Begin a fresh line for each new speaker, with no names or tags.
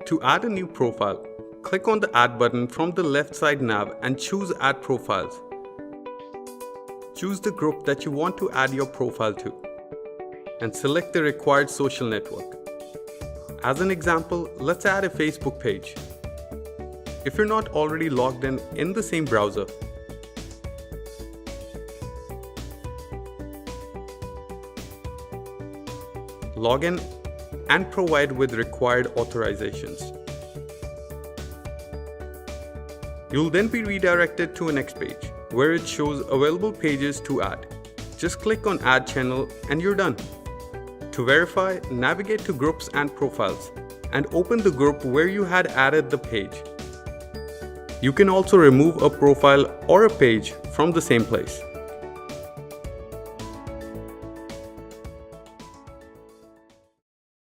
To add a new profile, click on the Add button from the left side nav and choose Add Profiles. Choose the group that you want to add your profile to and select the required social network. As an example, let's add a Facebook page. If you're not already logged in the same browser, log in and provide with required authorizations. You'll then be redirected to a next page where it shows available pages to add. Just click on Add Channel and you're done. To verify, navigate to Groups and Profiles and open the group where you had added the page. You can also remove a profile or a page from the same place.